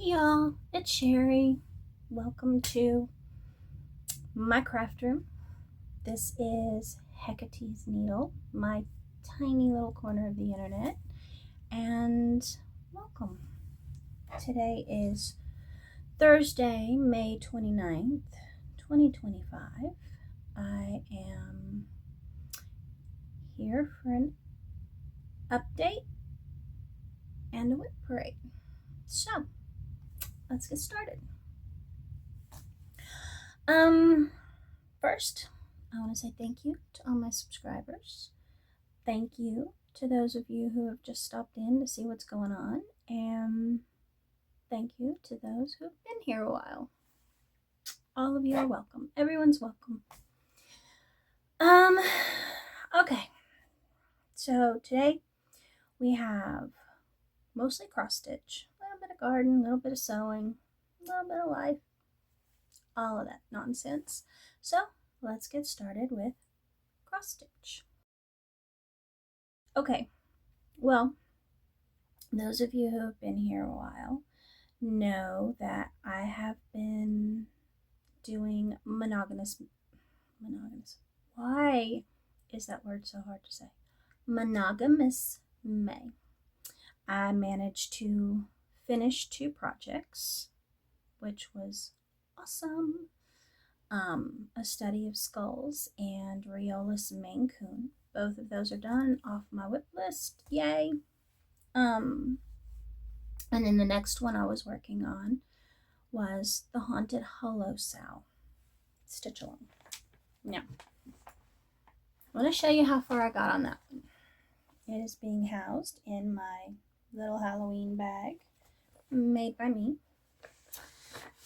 Hey y'all, it's Sherry. Welcome to my craft room. This is Hecate's Needle, my tiny little corner of the internet, and welcome. Today is Thursday, May 29th, 2025. I am here for an update and a WIP Parade. So, let's get started. First, I want to say thank you to all my subscribers. Thank you to those of you who have just stopped in to see what's going on. And thank you to those who have been here a while. All of you are welcome. Everyone's welcome. Okay. So today we have mostly cross stitch, a little bit of garden, a little bit of sewing, a little bit of life, all of that nonsense. So let's get started with cross stitch. Okay, well, those of you who have been here a while know that I have been doing monogamous. Why is that word so hard to say? Monogamous May. I managed to finish 2 projects, which was awesome. A study of skulls and Rheolus Maine Coon. Both of those are done off my WIP list. Yay! And then the next one I was working on was the Haunted Hollow Sow stitch along. Now, I want to show you how far I got on that one. It is being housed in my little Halloween bag made by me.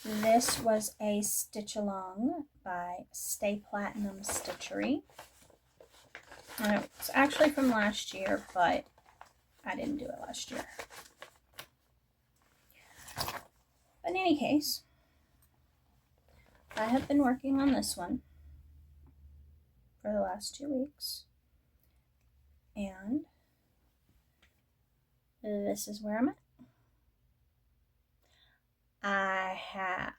This was a stitch along by Stay Platinum Stitchery. And it's actually from last year, but I didn't do it last year. But in any case, I have been working on this one for the last 2 weeks. And this is where I'm at. I have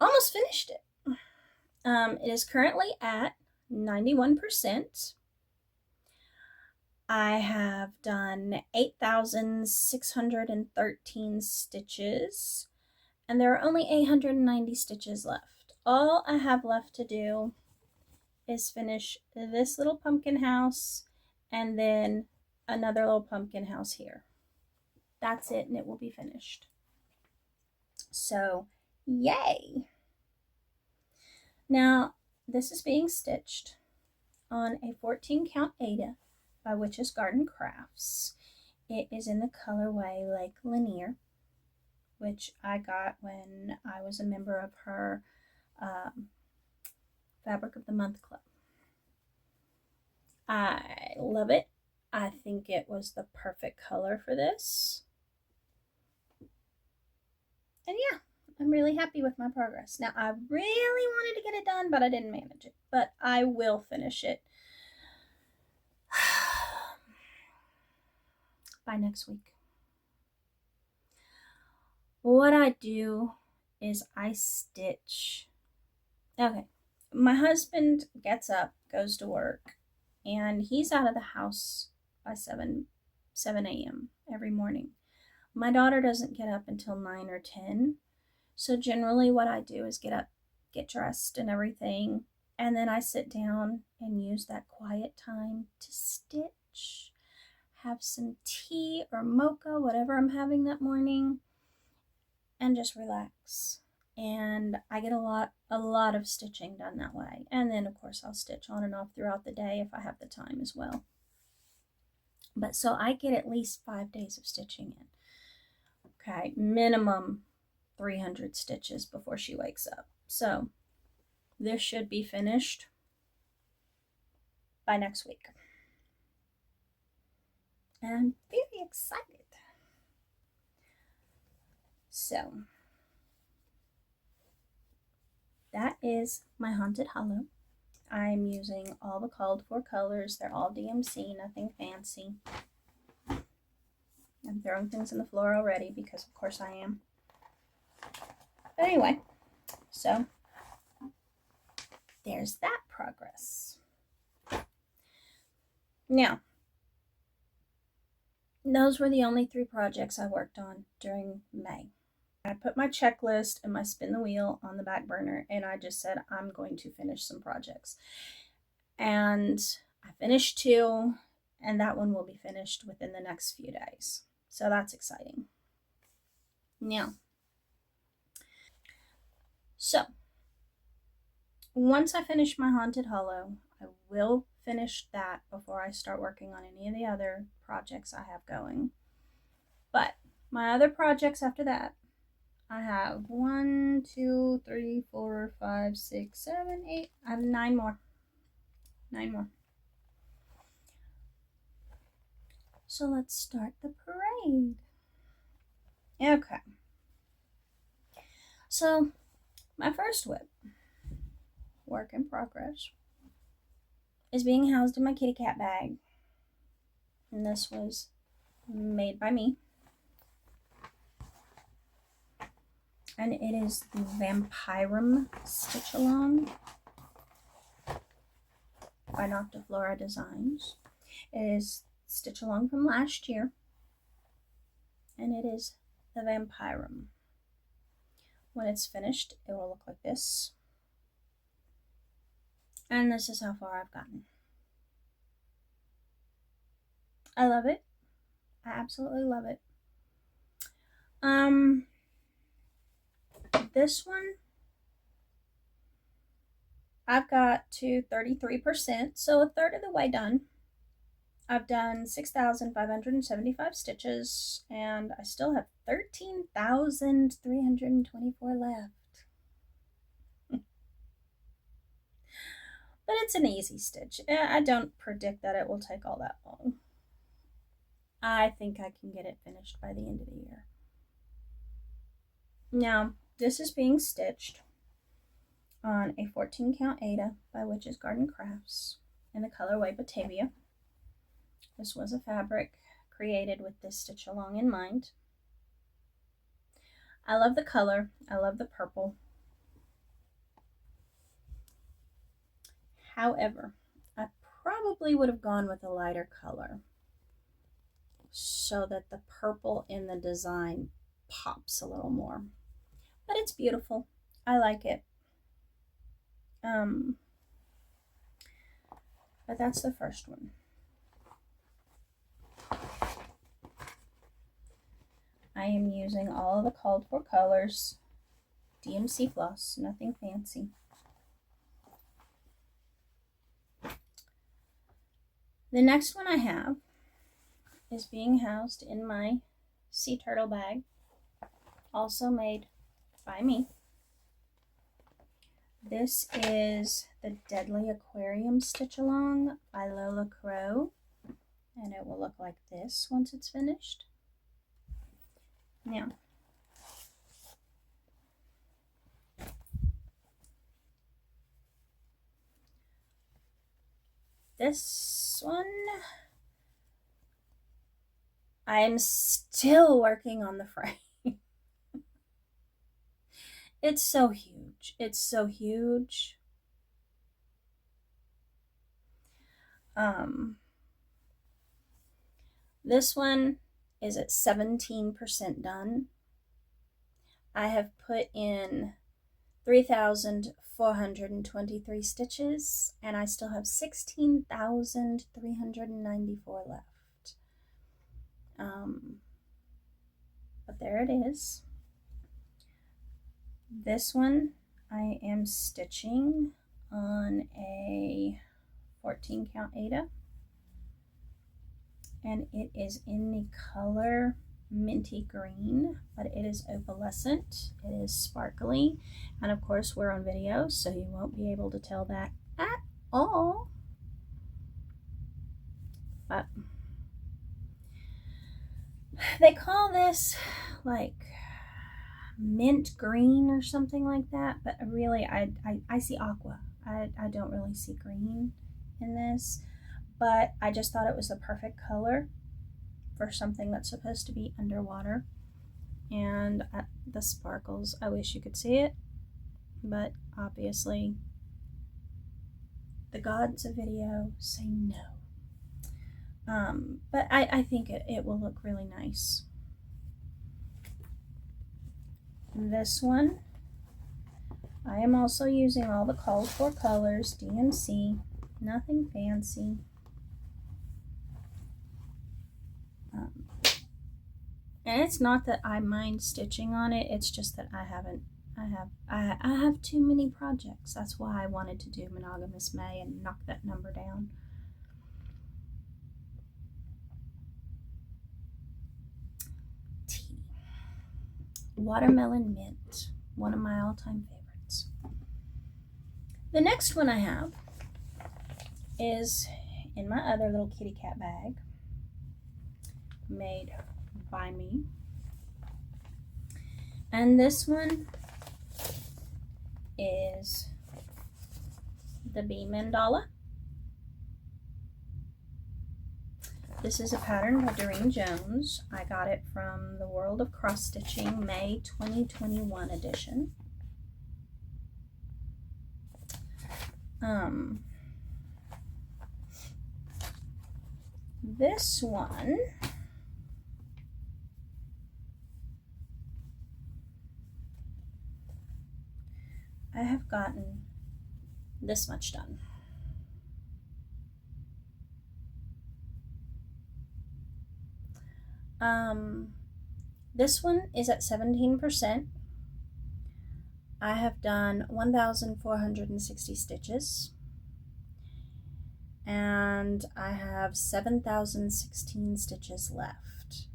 almost finished it. It is currently at 91%. I have done 8,613 stitches, and there are only 890 stitches left. All I have left to do is finish this little pumpkin house and then another little pumpkin house here. That's it, and it will be finished. So, yay! Now, this is being stitched on a 14 count Aida by Witch's Garden Crafts. It is in the colorway Lake Lanier, which I got when I was a member of her Fabric of the Month Club. I love it. I think it was the perfect color for this. And yeah, I'm really happy with my progress. Now, I really wanted to get it done, but I didn't manage it. But I will finish it by next week. What I do is I stitch. Okay, my husband gets up, goes to work, and he's out of the house by 7 a.m. every morning. My daughter doesn't get up until 9 or 10. So generally what I do is get up, get dressed and everything, and then I sit down and use that quiet time to stitch, have some tea or mocha, whatever I'm having that morning, and just relax. And I get a lot of stitching done that way. And then of course I'll stitch on and off throughout the day if I have the time as well. But so I get at least 5 days of stitching in. Okay, minimum 300 stitches before she wakes up. So this should be finished by next week. And I'm very excited. So that is my Haunted Hollow. I'm using all the called for colors. They're all DMC, nothing fancy. I'm I'm throwing things in the floor already because of course I am. But anyway, so there's that progress. Now, those were the only 3 projects I worked on during May. I put my checklist and my spin the wheel on the back burner, and I just said I'm going to finish some projects. And I finished 2, and that one will be finished within the next few days. So that's exciting. Now, so once I finish my Haunted Hollow, I will finish that before I start working on any of the other projects I have going. But my other projects after that, I have 1, 2, 3, 4, 5, 6, 7, 8. I have 9 more. 9 more. So let's start the parade. Okay. So my first WIP, work in progress, is being housed in my kitty cat bag. And this was made by me. And it is the Vampirum Stitch Along by Noctiflora Designs. It is Stitch Along from last year. And it is the Vampirum. When it's finished, it will look like this. And this is how far I've gotten. I love it. I absolutely love it. This one, I've got to 33%, so a third of the way done. I've done 6,575 stitches, and I still have 13,324 left. But it's an easy stitch. I don't predict that it will take all that long. I think I can get it finished by the end of the year. Now, this is being stitched on a 14 count Aida by Witch's Garden Crafts in the colorway Batavia. This was a fabric created with this stitch along in mind. I love the color. I love the purple. However, I probably would have gone with a lighter color so that the purple in the design pops a little more. But it's beautiful. I like it. But that's the first one. I am using all of the called for colors. DMC floss, nothing fancy. The next one I have is being housed in my sea turtle bag, also made by me. This is the Deadly Aquarium Stitch Along by Lola Crow, and it will look like this once it's finished. Now, this one, I'm still working on the frame. It's so huge. It's so huge. This one is at 17% done. I have put in 3,423 stitches, and I still have 16,394 left. But there it is. This one I am stitching on a 14 count Aida, and it is in the color minty green, but it is opalescent. It is sparkly, and of course we're on video, so you won't be able to tell that at all. But they call this like mint green or something like that, but really I see aqua. I don't really see green in this, but I just thought it was the perfect color. for something that's supposed to be underwater. And the sparkles, I wish you could see it, but obviously the gods of video say no. But I think it will look really nice. This one, I am also using all the called for colors, DMC, nothing fancy. And it's not that I mind stitching on it, it's just that I have too many projects. That's why I wanted to do Monogamous May and knock that number down. Tea. Watermelon Mint, one of my all-time favorites. The next one I have is in my other little kitty cat bag, made by me. And this one is the Bee Mandala. This is a pattern by Doreen Jones. I got it from the World of Cross Stitching May 2021 edition. This one I have gotten this much done. This one is at 17%. I have done 1,460 stitches, and I have 7,016 stitches left.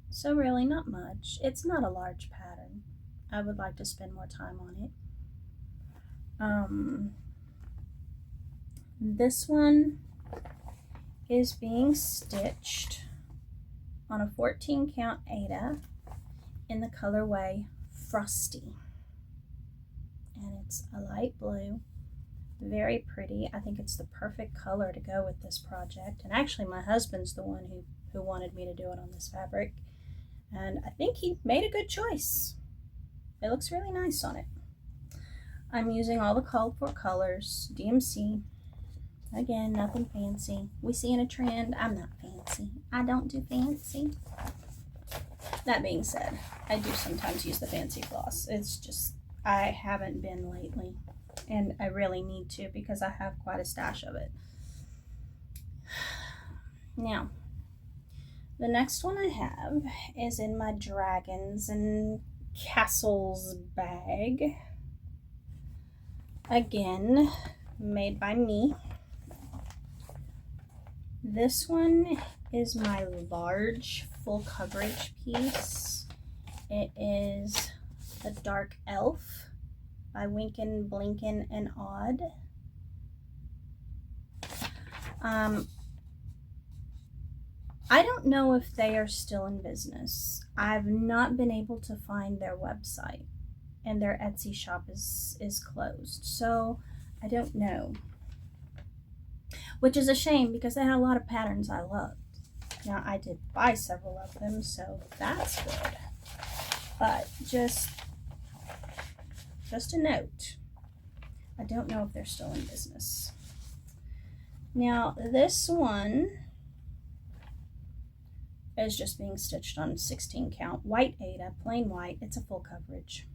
So really not much. It's not a large pattern. I would like to spend more time on it. This one is being stitched on a 14 count Aida in the colorway Frosty, and it's a light blue, very pretty. I think it's the perfect color to go with this project, and actually my husband's the one who wanted me to do it on this fabric, and I think he made a good choice. It looks really nice on it. I'm using all the called for colors, DMC. Again, nothing fancy. We see in a trend. I'm not fancy. I don't do fancy. That being said, I do sometimes use the fancy floss. It's just, I haven't been lately, and I really need to because I have quite a stash of it. Now, the next one I have is in my Dragons and Castles bag. Again, made by me. This one is my large full coverage piece. It is the Dark Elf by Winkin', Blinkin' and Odd. I don't know if they are still in business. I've not been able to find their website, and their Etsy shop is closed, so I don't know. Which is a shame because they had a lot of patterns I loved. Now, I did buy several of them, so that's good. But just a note, I don't know if they're still in business. Now, this one is just being stitched on 16 count white Aida, plain white. It's a full coverage.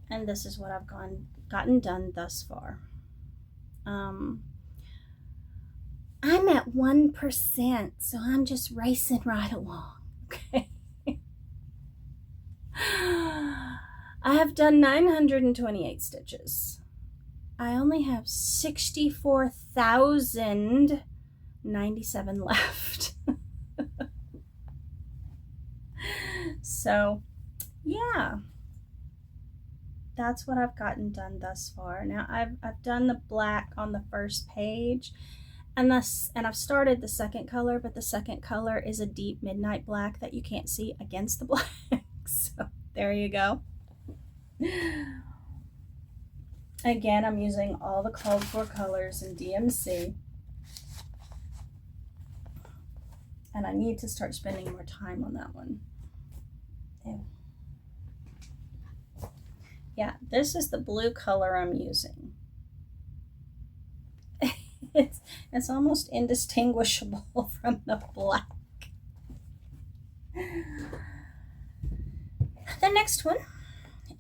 And this is what I've gotten done thus far. I'm at 1%, so I'm just racing right along, okay? I have done 928 stitches. I only have 64,097 left. So, yeah. That's what I've gotten done thus far. Now, I've done the black on the first page, and I've started the second color, but the second color is a deep midnight black that you can't see against the black. So there you go. Again, I'm using all the called for colors in DMC. And I need to start spending more time on that one. Ew. Yeah, this is the blue color I'm using. It's almost indistinguishable from the black. The next one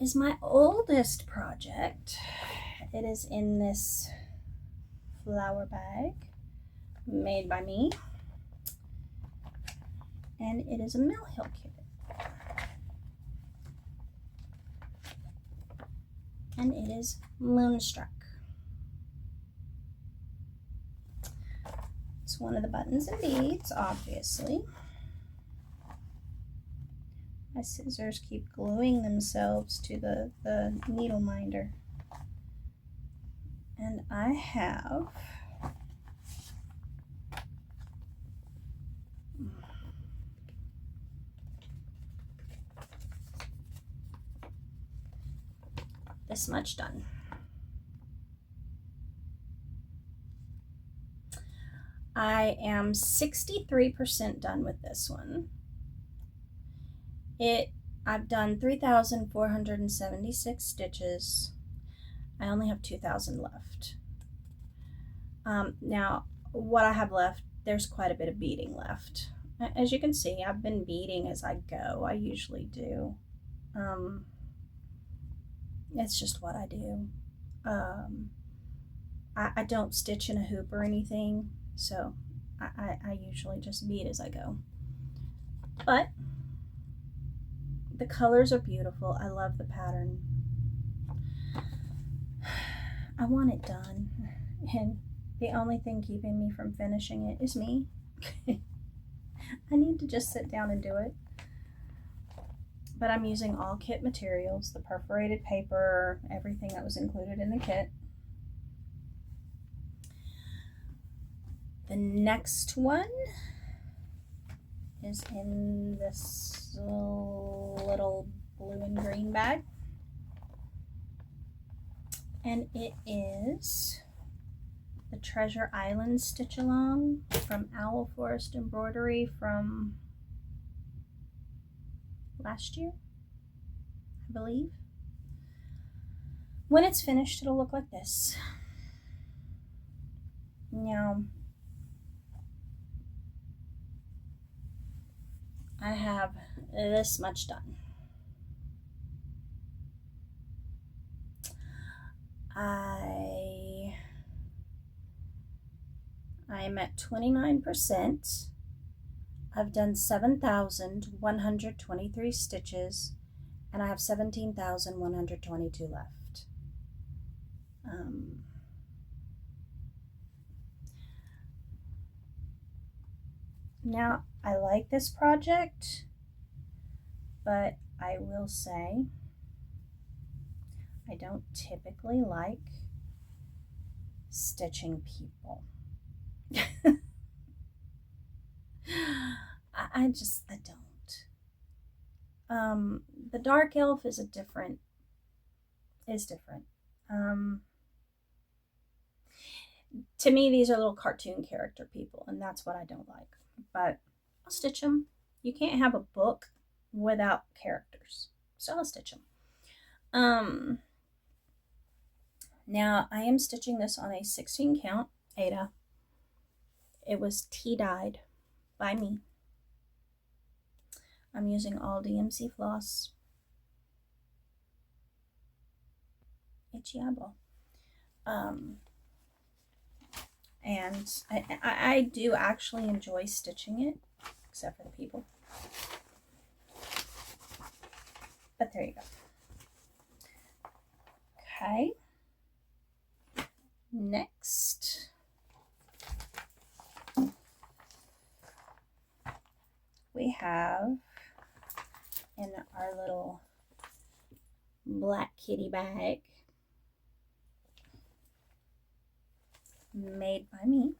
is my oldest project. It is in this flower bag made by me, and it is a Mill Hill kit. And it is Moonstruck. It's one of the buttons and beads, obviously. My scissors keep gluing themselves to the needle minder. And I have this much done. I am 63% done with this one. I've done 3,476 stitches. I only have 2,000 left. Now, what I have left, there's quite a bit of beading left. As you can see, I've been beading as I go. I usually do. It's just what I do. I don't stitch in a hoop or anything, so I usually just bead as I go. But the colors are beautiful. I love the pattern. I want it done, and the only thing keeping me from finishing it is me. I need to just sit down and do it. But I'm using all kit materials, the perforated paper, everything that was included in the kit. The next one is in this little blue and green bag. And it is the Treasure Island Stitch Along from Owl Forest Embroidery from last year, I believe. When it's finished, it'll look like this. Now, I have this much done. I'm at 29%. I've done 7,123 stitches, and I have 17,122 left. Now, I like this project, but I will say I don't typically like stitching people. I don't. The dark elf is different. To me, these are little cartoon character people, and that's what I don't like. But I'll stitch them. You can't have a book without characters, so I'll stitch them. Now I am stitching this on a 16 count Aida. It was tea-dyed by me. I'm using all DMC floss. Itchy eyeball. And I do actually enjoy stitching it, except for the people. But there you go. Okay. Next, we have in our little black kitty bag made by me,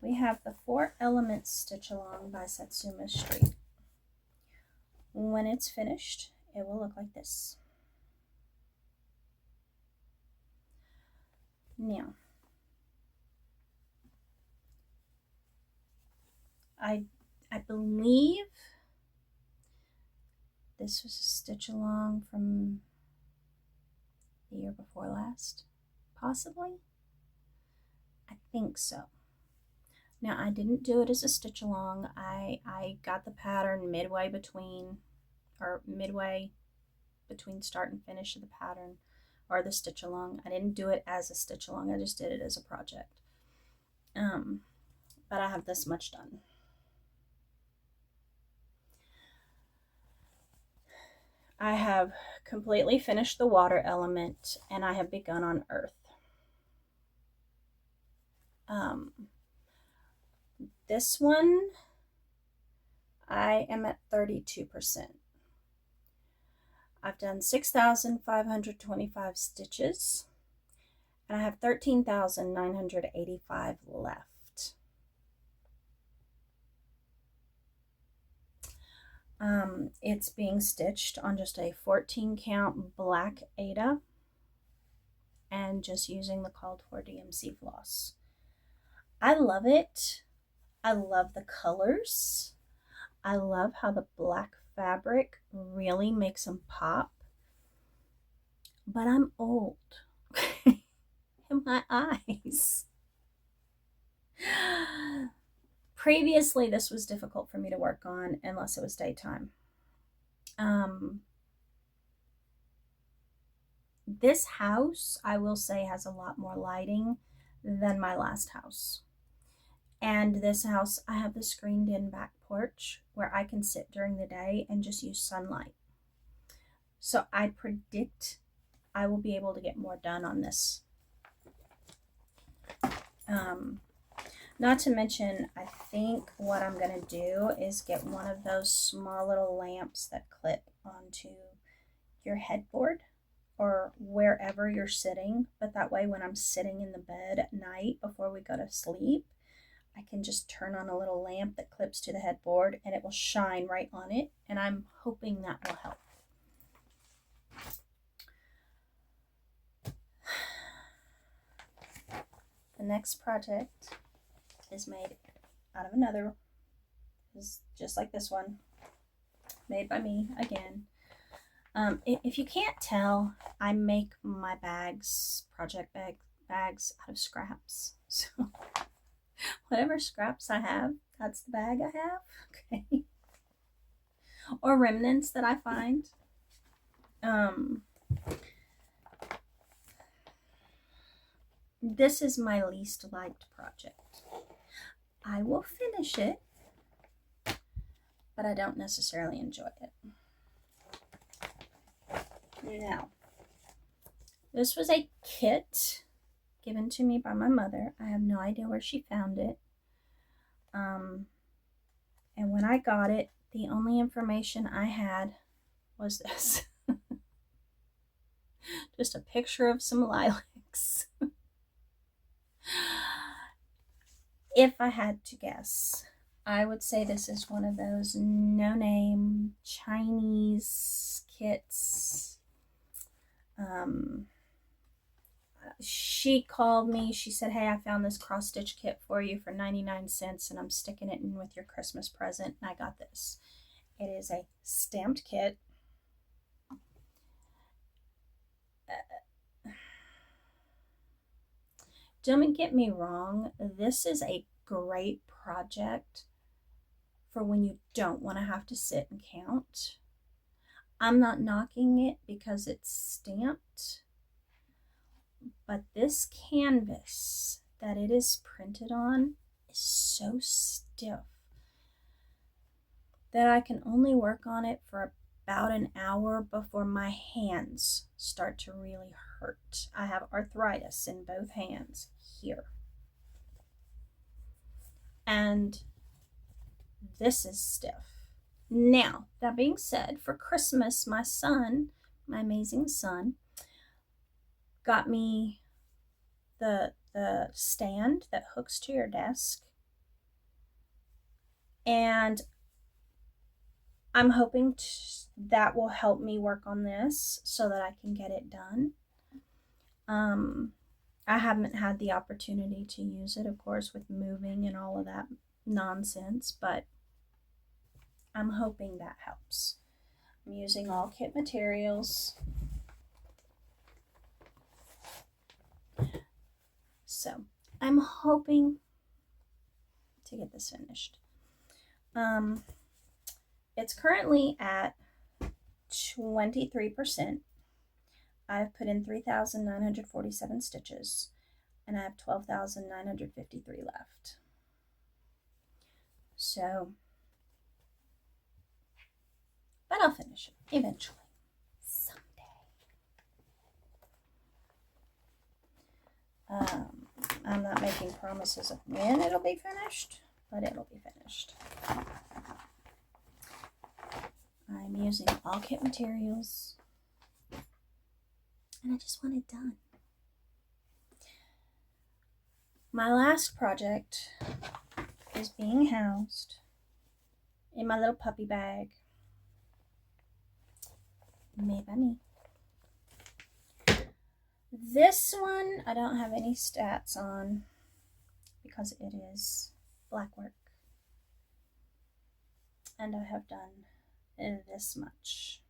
we have the 4 Elements Stitch Along by Satsuma Street. When it's finished, it will look like this. Now, I believe this was a stitch along from the year before last, possibly. I think so. Now, I didn't do it as a stitch along. I got the pattern midway between start and finish of the pattern or the stitch along. I didn't do it as a stitch along. I just did it as a project. But I have this much done. I have completely finished the water element, and I have begun on earth. This one, I am at 32%. I've done 6,525 stitches, and I have 13,985 left. It's being stitched on just a 14 count black Aida and just using the called for DMC floss. I love it. I love the colors. I love how the black fabric really makes them pop. But I'm old in my eyes. Previously, this was difficult for me to work on unless it was daytime. This house, I will say, has a lot more lighting than my last house. And this house, I have the screened in back porch where I can sit during the day and just use sunlight. So I predict I will be able to get more done on this. Not to mention, I think what I'm going to do is get one of those small little lamps that clip onto your headboard or wherever you're sitting. But that way, when I'm sitting in the bed at night before we go to sleep, I can just turn on a little lamp that clips to the headboard and it will shine right on it. And I'm hoping that will help. The next project is made out of another, is just like this one, made by me again. If you can't tell, I make my project bags out of scraps. So whatever scraps I have, that's the bag I have. Okay. Or remnants that I find. This is my least liked project. I will finish it, but I don't necessarily enjoy it. Now, this was a kit given to me by my mother. I have no idea where she found it. And when I got it, the only information I had was this. Just a picture of some lilacs. If I had to guess, I would say this is one of those no-name Chinese kits. She called me. She said, hey, I found this cross-stitch kit for you for 99 cents, and I'm sticking it in with your Christmas present, and I got this. It is a stamped kit. Don't get me wrong, this is a great project for when you don't want to have to sit and count. I'm not knocking it because it's stamped, but this canvas that it is printed on is so stiff that I can only work on it for about an hour before my hands start to really hurt. I have arthritis in both hands here. And this is stiff. Now, that being said, for Christmas, my son, my amazing son, got me the stand that hooks to your desk. And I'm hoping that will help me work on this so that I can get it done. I haven't had the opportunity to use it, of course, with moving and all of that nonsense, but I'm hoping that helps. I'm using all kit materials. So I'm hoping to get this finished. It's currently at 23%. I've put in 3,947 stitches and I have 12,953 left. So, but I'll finish it eventually. I'm not making promises of when it'll be finished, but it'll be finished. I'm using all kit materials, and I just want it done. My last project is being housed in my little puppy bag, made by me. This one I don't have any stats on because it is black work, and I have done this much.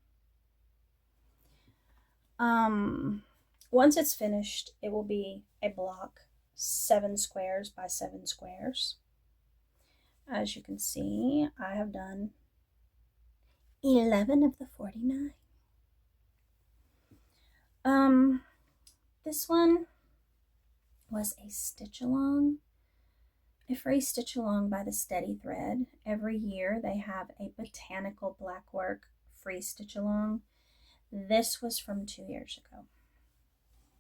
Once it's finished, it will be a block 7 squares by 7 squares. As you can see, I have done 11 of the 49. This one was a stitch along, a free stitch along by the Steady Thread. Every year they have a botanical black work free stitch along. This was from 2 years ago.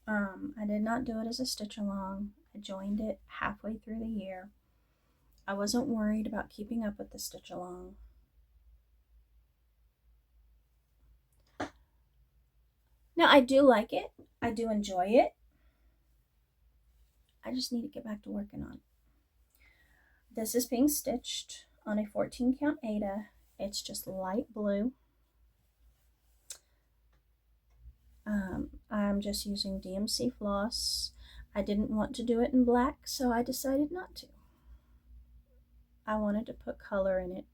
I did not do it as a stitch along. I joined it halfway through the year. I wasn't worried about keeping up with the stitch along. Now I do like it. I do enjoy it. I just need to get back to working on it. This is being stitched on a 14 count Aida. It's just light blue. I'm just using DMC floss. I didn't want to do it in black, so I decided not to. I wanted to put color in it.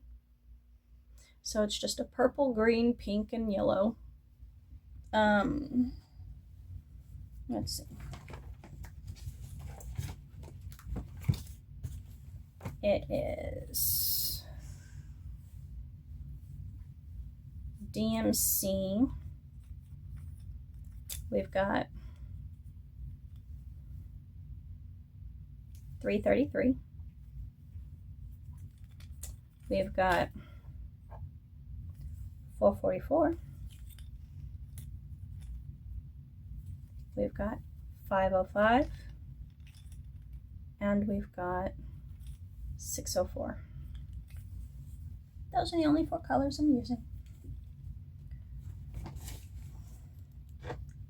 So it's just a purple, green, pink, and yellow. Let's see. It is DMC. We've got 333. We've got 444. We've got 505. And we've got 604. Those are the only 4 colors I'm using.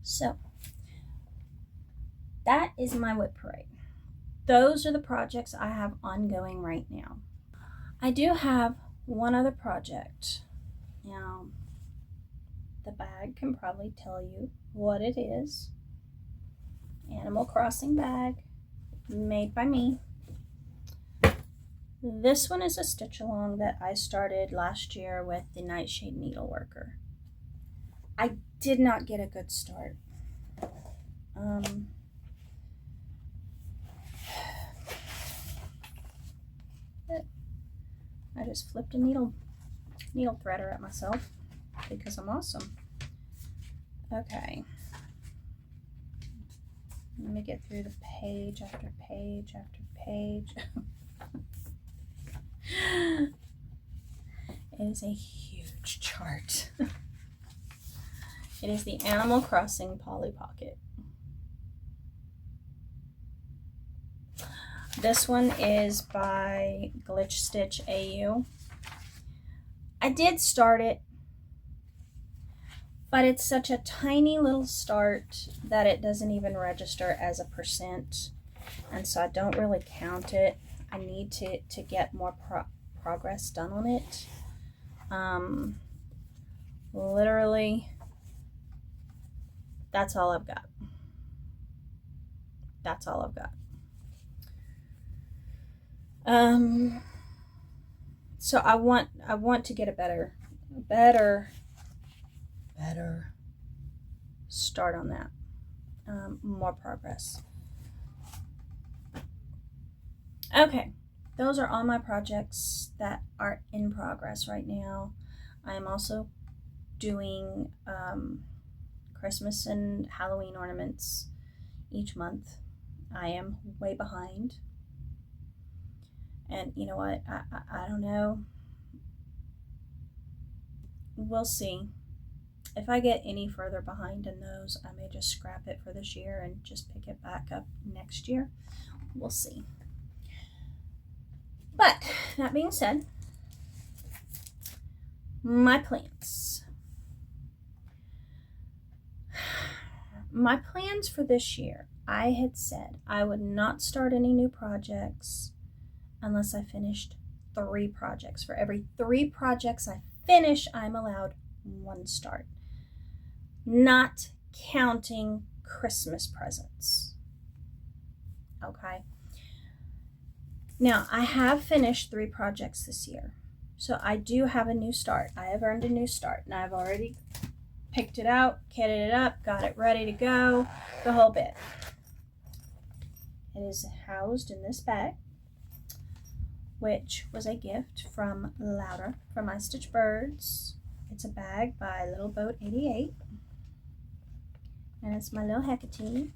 So, that is my WIP Parade. Those are the projects I have ongoing right now. I do have one other project. Now, the bag can probably tell you what it is. Animal Crossing bag, made by me. This one is a stitch along that I started last year with the Nightshade Needleworker. I did not get a good start. I just flipped a needle threader at myself because I'm awesome. Okay. Let me get through the page after page after page. It is a huge chart. It is the Animal Crossing Polly Pocket. This one is by Glitch Stitch AU. I did start it, but it's such a tiny little start that it doesn't even register as a %, and so I don't really count it. I need to get more progress done on it. Literally, that's all I've got. That's all I've got. So I want to get a better start on that. More progress. Okay, those are all my projects that are in progress right now. I am also doing Christmas and Halloween ornaments each month. I am way behind. And you know what? I don't know. We'll see. If I get any further behind in those, I may just scrap it for this year and just pick it back up next year. We'll see. But that being said, my plans. My plans for this year, I had said I would not start any new projects unless I finished 3 projects. For every 3 projects I finish, I'm allowed 1 start. Not counting Christmas presents. Okay. Now, I have finished 3 projects this year. So I do have a new start. I have earned a new start. And I've already picked it out, kitted it up, got it ready to go, the whole bit. It is housed in this bag, which was a gift from Louder from My Stitch Birds. It's a bag by Little Boat 88. And it's my little Hecate.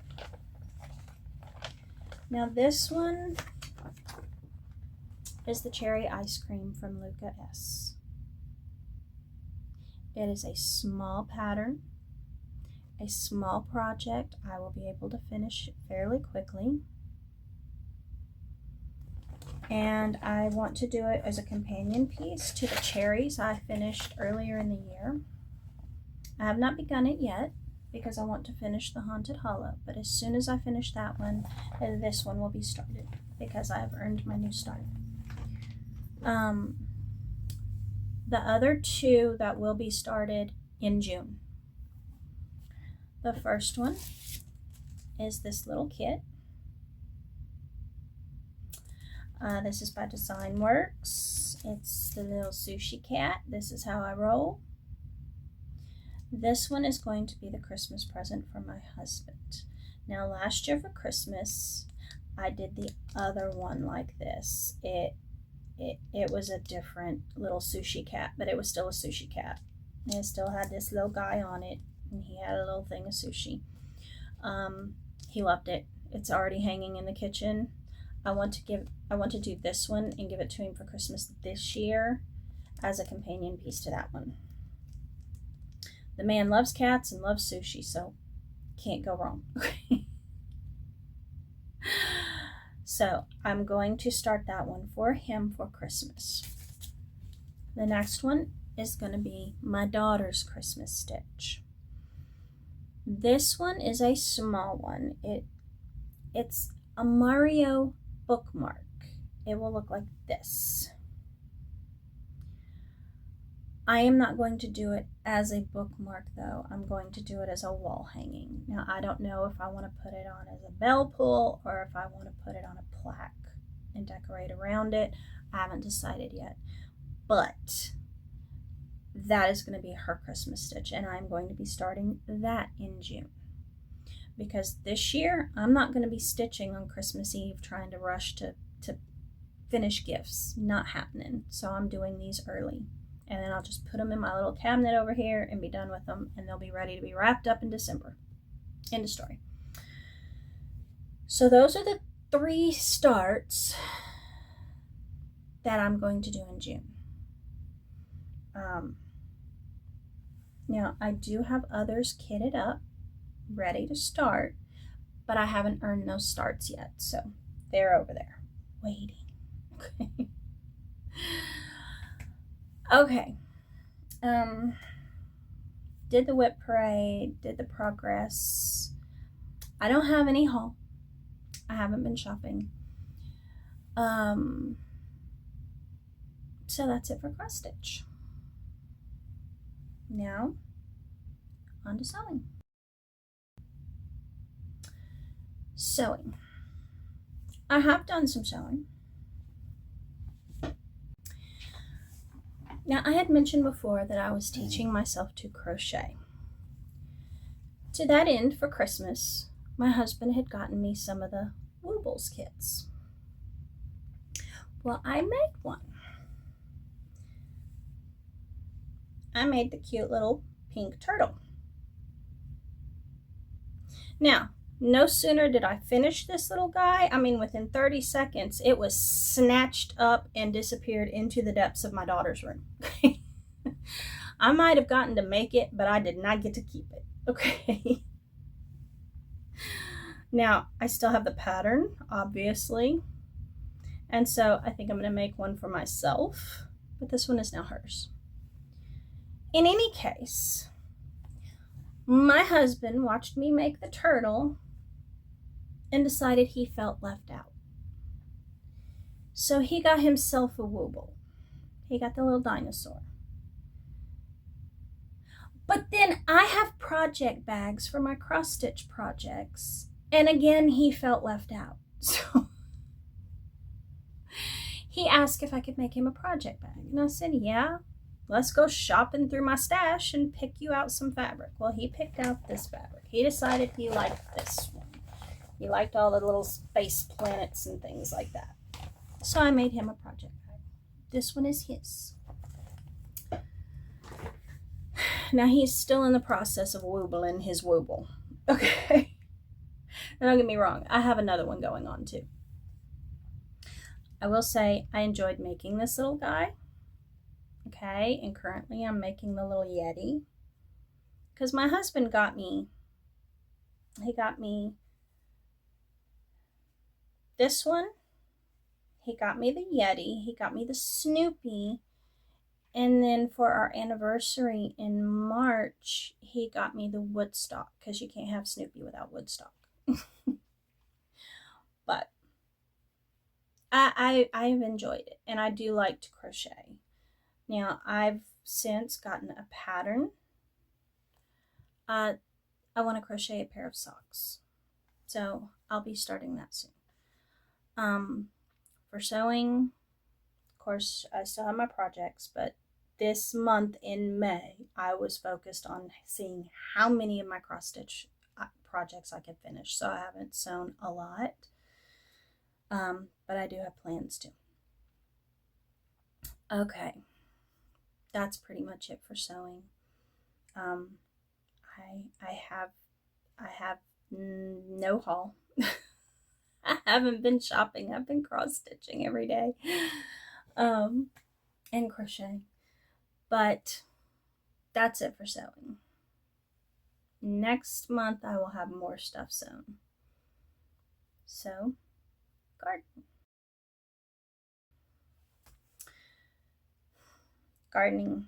Now this one is the cherry ice cream from Luca S. It is a small pattern, a small project. I will be able to finish fairly quickly. And I want to do it as a companion piece to the cherries I finished earlier in the year. I have not begun it yet because I want to finish the Haunted Hollow, but as soon as I finish that one, this one will be started because I have earned my new start. The other 2 that will be started in June. The first one is this little kit. This is by Design Works. It's the little sushi cat. This is how I roll. This one is going to be the Christmas present for my husband. Now, last year for Christmas, I did the other one like this. It was a different little sushi cat, but it was still a sushi cat. And it still had this little guy on it, and he had a little thing of sushi. He loved it. It's already hanging in the kitchen. I want to do this one and give it to him for Christmas this year as a companion piece to that one. The man loves cats and loves sushi, so can't go wrong. So I'm going to start that one for him for Christmas. The next one is going to be my daughter's Christmas stitch. This one is a small one. It's a Mario bookmark. It will look like this. I am not going to do it as a bookmark though. I'm going to do it as a wall hanging. Now I don't know if I want to put it on as a bell pull or if I want to put it on a plaque and decorate around it. I haven't decided yet. But that is going to be her Christmas stitch, and I'm going to be starting that in June. Because this year I'm not going to be stitching on Christmas Eve trying to rush to finish gifts. Not happening. So I'm doing these early. And then I'll just put them in my little cabinet over here and be done with them, and they'll be ready to be wrapped up in December. End of story. So those are the 3 starts that I'm going to do in June. Now I do have others kitted up, ready to start, but I haven't earned those starts yet, so they're over there waiting. Okay. Okay. Did the WIP Parade, did the progress. I don't have any haul. I haven't been shopping. So that's it for cross stitch. Now, on to sewing. Sewing. I have done some sewing. Now, I had mentioned before that I was teaching myself to crochet. To that end, for Christmas, my husband had gotten me some of the Woobles kits. Well, I made one. I made the cute little pink turtle. Now, no sooner did I finish this little guy, within 30 seconds, it was snatched up and disappeared into the depths of my daughter's room. I might have gotten to make it, but I did not get to keep it. Okay. Now, I still have the pattern, obviously. And so I think I'm going to make one for myself, but this one is now hers. In any case, my husband watched me make the turtle and decided he felt left out. So he got himself a Wooble. He got the little dinosaur. But then I have project bags for my cross-stitch projects. And again, he felt left out. So he asked if I could make him a project bag. And I said, yeah, let's go shopping through my stash and pick you out some fabric. Well, he picked out this fabric. He decided he liked this one. He liked all the little space planets and things like that. So I made him a project bag. This one is his. Now he's still in the process of woobling his Wooble. Okay. And don't get me wrong, I have another one going on too. I will say I enjoyed making this little guy. Okay, and currently I'm making the little Yeti. Because my husband got me this one. He got me the Yeti. He got me the Snoopy. And then for our anniversary in March, he got me the Woodstock, because you can't have Snoopy without Woodstock. But I've enjoyed it, and I do like to crochet. Now, I've since gotten a pattern. I want to crochet a pair of socks, so I'll be starting that soon. For sewing, of course, I still have my projects, but this month in May, I was focused on seeing how many of my cross-stitch projects I could finish. So I haven't sewn a lot, but I do have plans to. Okay, that's pretty much it for sewing. I have no haul. I haven't been shopping. I've been cross-stitching every day, and crocheting. But that's it for sewing. Next month, I will have more stuff sewn. So, gardening.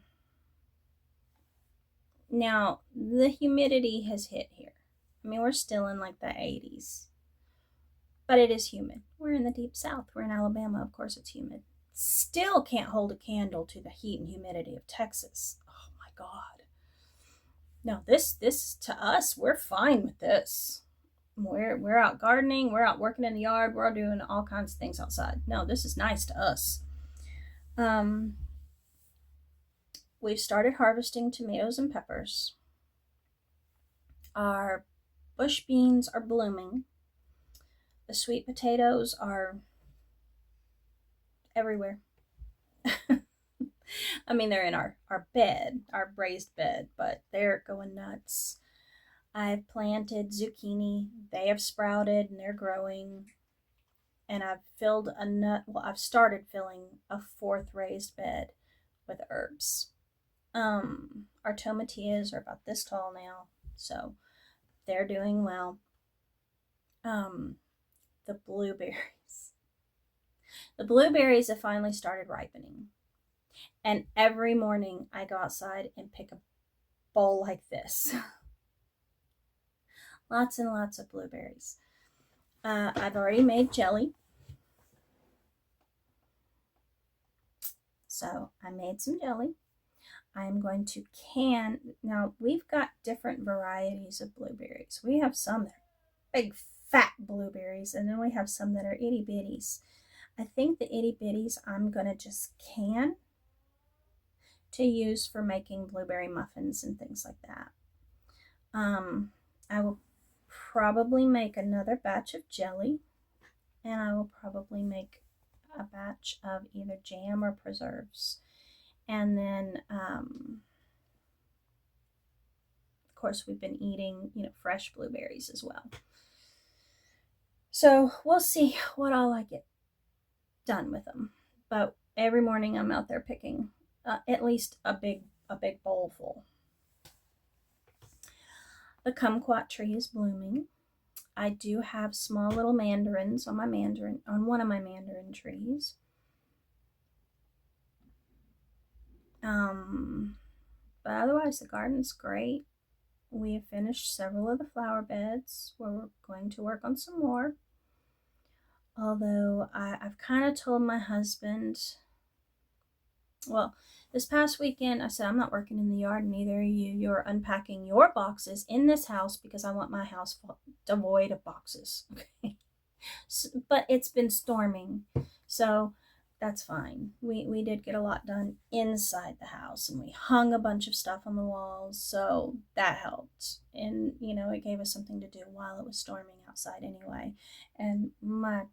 Now, the humidity has hit here. We're still in like the 80s. But it is humid. We're in the deep south. We're in Alabama. Of course it's humid. Still can't hold a candle to the heat and humidity of Texas. Oh my God. No, this to us, we're fine with this. We're out gardening, we're out working in the yard, we're doing all kinds of things outside. No, this is nice to us. We've started harvesting tomatoes and peppers. Our bush beans are blooming. The sweet potatoes are everywhere. They're in our bed, our raised bed, but they're going nuts. I've planted zucchini. They have sprouted and they're growing. And I've started filling a 4th raised bed with herbs. Our tomatillas are about this tall now, so they're doing well. The blueberries have finally started ripening. And every morning I go outside and pick a bowl like this. Lots and lots of blueberries. I've already made jelly. So I made some jelly. I'm going to can. Now, we've got different varieties of blueberries. We have some that are big, fat blueberries, and then we have some that are itty bitties. I think the itty bitties I'm going to just can, to use for making blueberry muffins and things like that. I will probably make another batch of jelly, and I will probably make a batch of either jam or preserves. And then, of course, we've been eating, fresh blueberries as well. So we'll see what all I get done with them. But every morning I'm out there picking at least a big bowl full. The kumquat tree is blooming. I do have small little mandarins on one of my mandarin trees. But otherwise the garden's great. We have finished several of the flower beds where we're going to work on some more. Although I've kind of told my husband, well, this past weekend I said, I'm not working in the yard, and neither are you. You're unpacking your boxes in this house because I want my house devoid of boxes. Okay. But it's been storming, so that's fine. We did get a lot done inside the house, and we hung a bunch of stuff on the walls, so that helped. And it gave us something to do while it was storming outside anyway. And my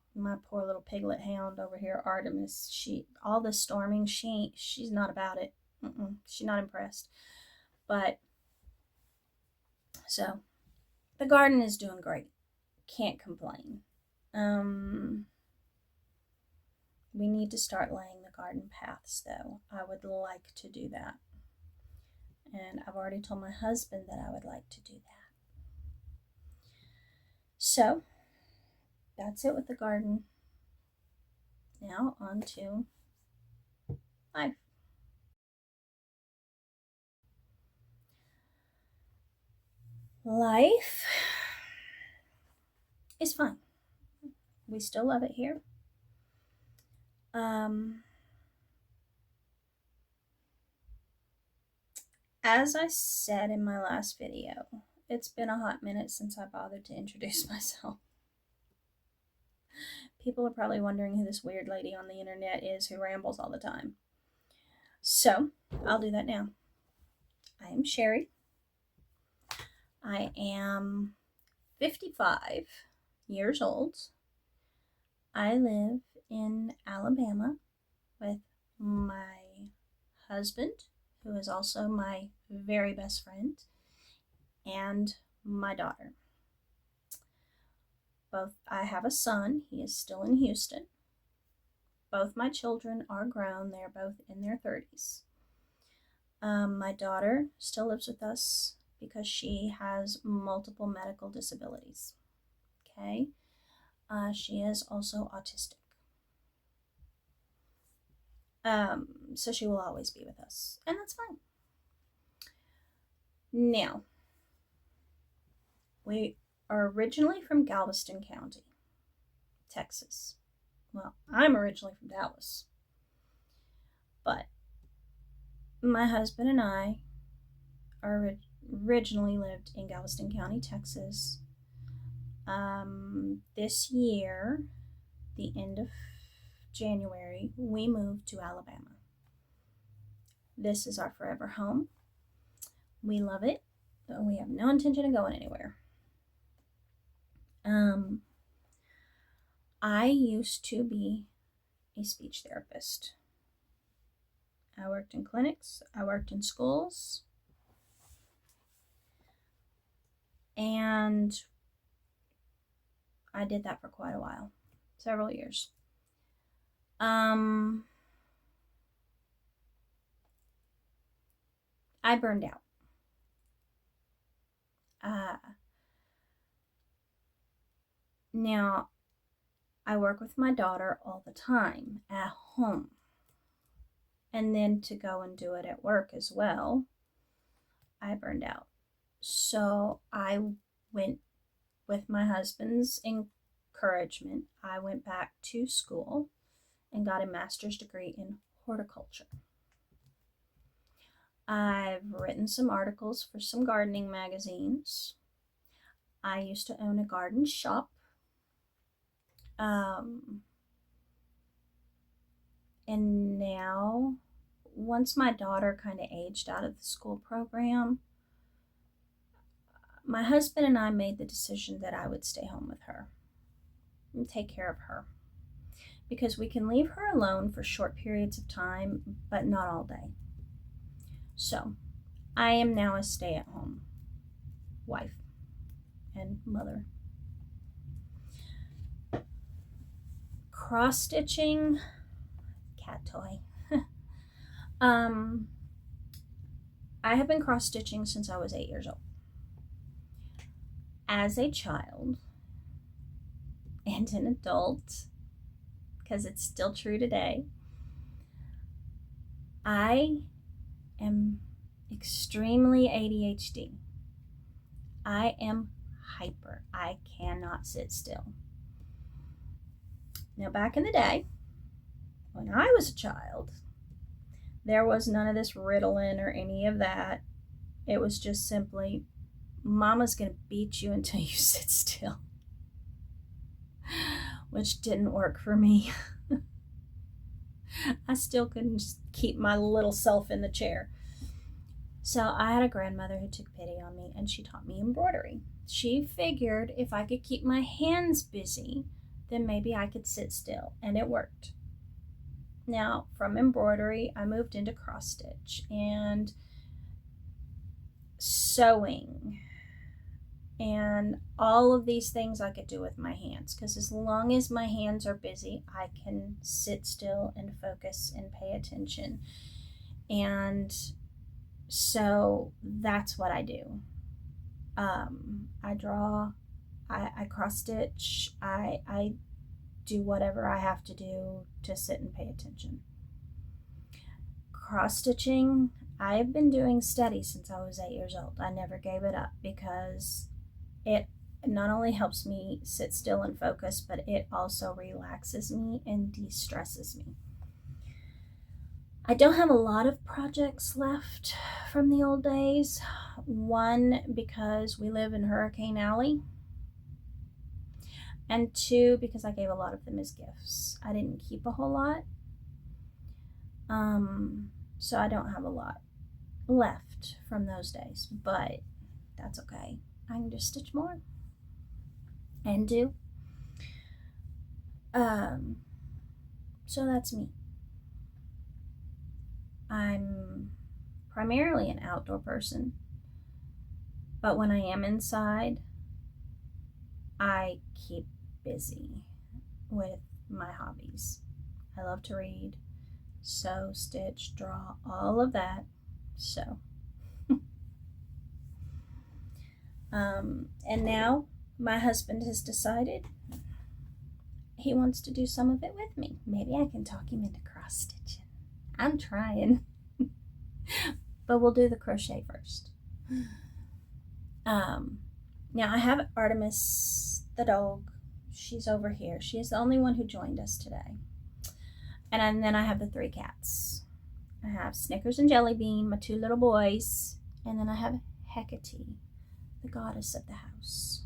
poor little piglet hound over here, Artemis, all the storming, she's not about it. She's not impressed. But so the garden is doing great. Can't complain. We need to start laying the garden paths, though. I would like to do that. And I've already told my husband that I would like to do that. So, that's it with the garden. Now, on to life. Life is fun. We still love it here. As I said in my last video, it's been a hot minute since I bothered to introduce myself. People are probably wondering who this weird lady on the internet is who rambles all the time. So, I'll do that now. I am Sherry. I am 55 years old. I live in Alabama with my husband, who is also my very best friend, and my daughter. I have a son. He is still in Houston. Both my children are grown. They're both in their 30s. My daughter still lives with us because she has multiple medical disabilities. Okay? She is also autistic. So she will always be with us, and that's fine. Now, we are originally from Galveston County, Texas. Well, I'm originally from Dallas, but my husband and I originally lived in Galveston County, Texas. This year, the end of January, we moved to Alabama. This is our forever home. We love it. We have no intention of going anywhere. I used to be a speech therapist. I worked in clinics. I worked in schools. And I did that for quite a while. Several years. I burned out. Now, I work with my daughter all the time at home. And then to go and do it at work as well, I burned out. So I went, with my husband's encouragement, I went back to school and got a master's degree in horticulture. I've written some articles for some gardening magazines. I used to own a garden shop. And now once my daughter kind of aged out of the school program, my husband and I made the decision that I would stay home with her and take care of her, because we can leave her alone for short periods of time, but not all day. So I am now a stay-at-home wife and mother. Cross-stitching, cat toy. I have been cross-stitching since I was 8 years old. As a child and an adult, because it's still true today, I am extremely ADHD. I am hyper. I cannot sit still. Now, back in the day, when I was a child, there was none of this Ritalin or any of that. It was just simply, Mama's going to beat you until you sit still. Which didn't work for me. I still couldn't keep my little self in the chair. So I had a grandmother who took pity on me, and she taught me embroidery. She figured if I could keep my hands busy, then maybe I could sit still, and it worked. Now, from embroidery, I moved into cross stitch and sewing and all of these things I could do with my hands, because as long as my hands are busy, I can sit still and focus and pay attention. And so that's what I do. I draw, I cross stitch, I do whatever I have to do to sit and pay attention. Cross stitching, I've been doing steady since I was 8 years old. I never gave it up because it not only helps me sit still and focus, but it also relaxes me and de-stresses me. I don't have a lot of projects left from the old days. One, because we live in Hurricane Alley. And two, because I gave a lot of them as gifts. I didn't keep a whole lot. So I don't have a lot left from those days, but that's okay. I can just stitch more and do. So that's me. I'm primarily an outdoor person, but when I am inside, I keep busy with my hobbies. I love to read, sew, stitch, draw, all of that. So, and now my husband has decided he wants to do some of it with me. Maybe I can talk him into cross stitching. I'm trying, but we'll do the crochet first. Now I have Artemis, the dog. She's over here. She is the only one who joined us today. And then I have the 3 cats. I have Snickers and Jellybean, my 2 little boys. And then I have Hecate, the goddess of the house.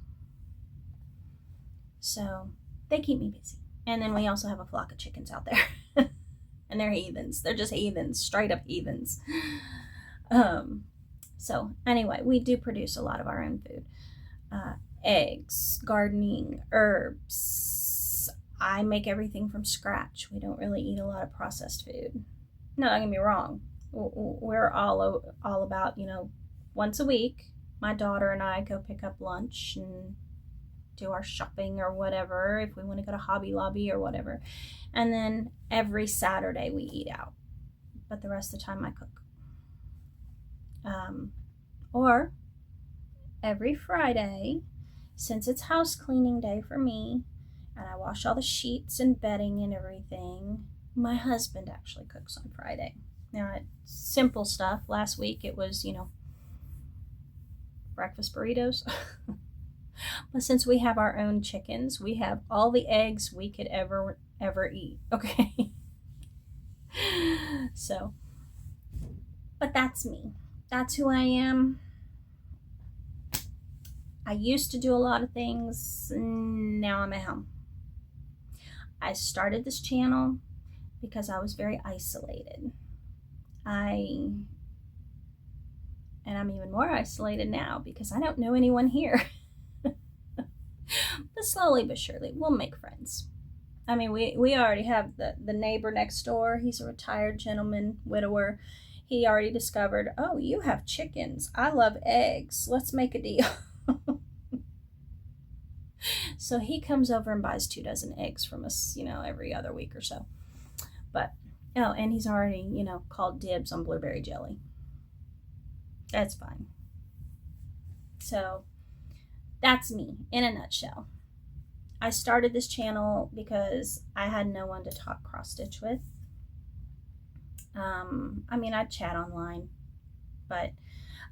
So they keep me busy. And then we also have a flock of chickens out there. And they're heathens. They're just heathens, straight up heathens. So anyway, we do produce a lot of our own food. Eggs, gardening, herbs. I make everything from scratch. We don't really eat a lot of processed food. No, don't get me wrong. We're all about, once a week, my daughter and I go pick up lunch and do our shopping or whatever, if we want to go to Hobby Lobby or whatever. And then every Saturday we eat out. But the rest of the time I cook. Or every Friday, since it's house cleaning day for me, and I wash all the sheets and bedding and everything, my husband actually cooks on Friday. Now, it's simple stuff. Last week it was, breakfast burritos. But since we have our own chickens, we have all the eggs we could ever eat. Okay. So, but that's me. That's who I am. I used to do a lot of things. Now I'm at home. I started this channel because I was very isolated. I'm even more isolated now because I don't know anyone here. But slowly but surely, we'll make friends. I mean, we already have the neighbor next door. He's a retired gentleman, widower. He already discovered, oh, you have chickens. I love eggs. Let's make a deal. So he comes over and buys 2 dozen eggs from us, every other week or so. But, oh, and he's already, called dibs on blueberry jelly. That's fine. So that's me in a nutshell. I started this channel because I had no one to talk cross stitch with. I'd chat online, but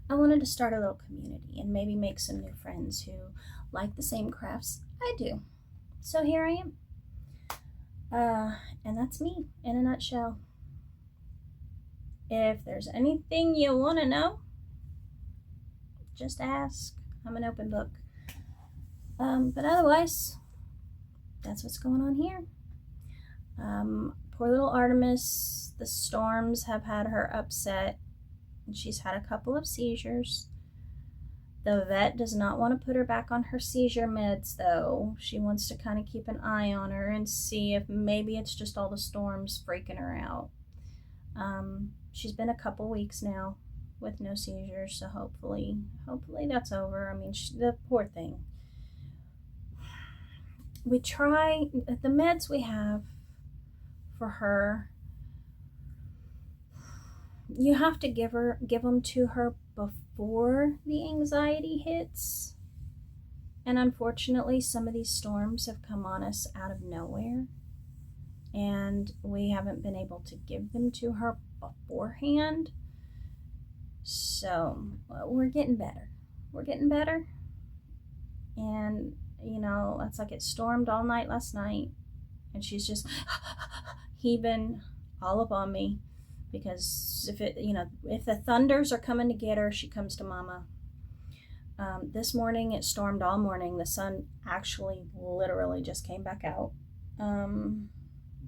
I wanted to start a little community and maybe make some new friends who like the same crafts I do. So here I am. And that's me in a nutshell. If there's anything you want to know, just ask. I'm an open book. But otherwise, that's what's going on here. Poor little Artemis, the storms have had her upset, and she's had a couple of seizures. The vet does not want to put her back on her seizure meds, though. She wants to kind of keep an eye on her and see if maybe it's just all the storms freaking her out. She's been a couple weeks now with no seizures, so hopefully that's over. I mean, the poor thing. We try the meds we have for her. You have to give them to her before the anxiety hits. And unfortunately, some of these storms have come on us out of nowhere. And we haven't been able to give them to her beforehand. So we're getting better. And, it's like it stormed all night last night. And she's just heaving all up on me. Because if the thunders are coming to get her, she comes to mama. This morning it stormed all morning. The sun actually literally just came back out.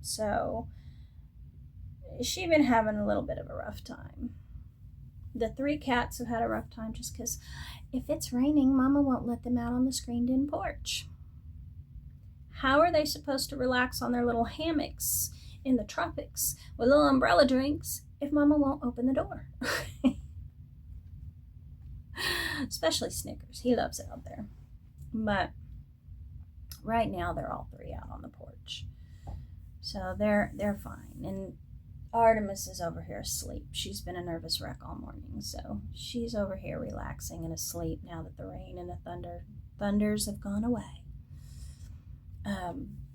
So she's been having a little bit of a rough time. The 3 cats have had a rough time just because if it's raining, mama won't let them out on the screened-in porch. How are they supposed to relax on their little hammocks in the tropics with little umbrella drinks if mama won't open the door? Especially Snickers. He loves it out there. But right now they're all 3 out on the porch. So they're fine. And Artemis is over here asleep. She's been a nervous wreck all morning. So she's over here relaxing and asleep now that the rain and the thunders have gone away.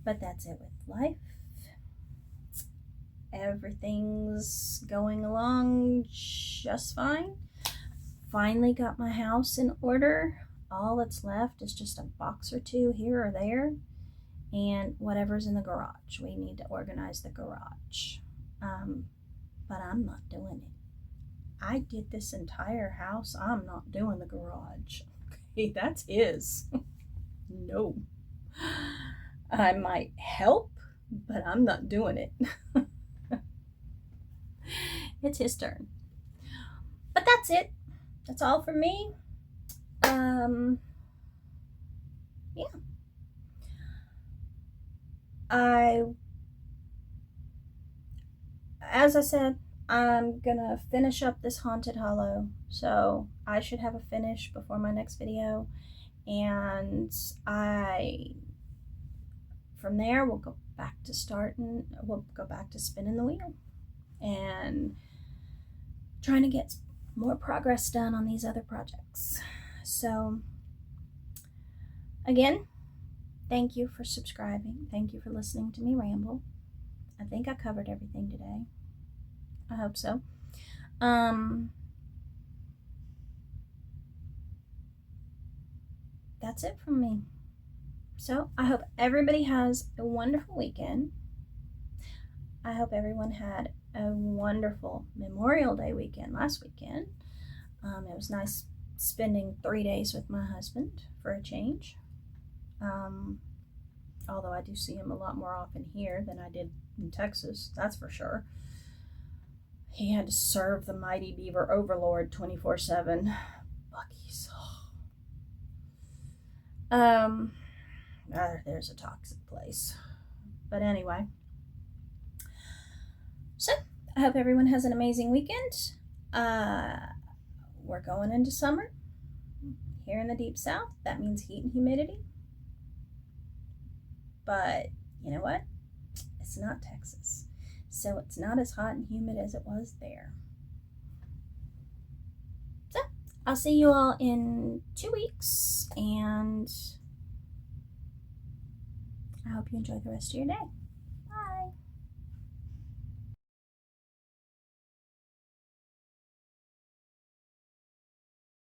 But that's it with life. Everything's going along just fine. Finally got my house in order. All that's left is just a box or 2 here or there, and whatever's in the garage. We need to organize the garage. But I'm not doing it. I did this entire house. I'm not doing the garage. Okay, that's his. No. I might help, but I'm not doing it. It's his turn. But that's it. That's all from me. Yeah. As I said, I'm gonna finish up this Haunted Hollow, so I should have a finish before my next video, and from there we'll go back to spinning the wheel and trying to get more progress done on these other projects. So again, thank you for subscribing. Thank you for listening to me ramble. I think I covered everything today. I hope so. That's it from me. So I hope everybody has a wonderful weekend. I hope everyone had a wonderful Memorial Day weekend last weekend. It was nice spending 3 days with my husband for a change. Although I do see him a lot more often here than I did in Texas, that's for sure. he had to serve the mighty beaver overlord 24/7. Bucky's. There's a toxic place. But anyway. So, I hope everyone has an amazing weekend. We're going into summer here in the deep south. That means heat and humidity. But you know what? It's not Texas. So it's not as hot and humid as it was there. So, I'll see you all in 2 weeks, and I hope you enjoy the rest of your day.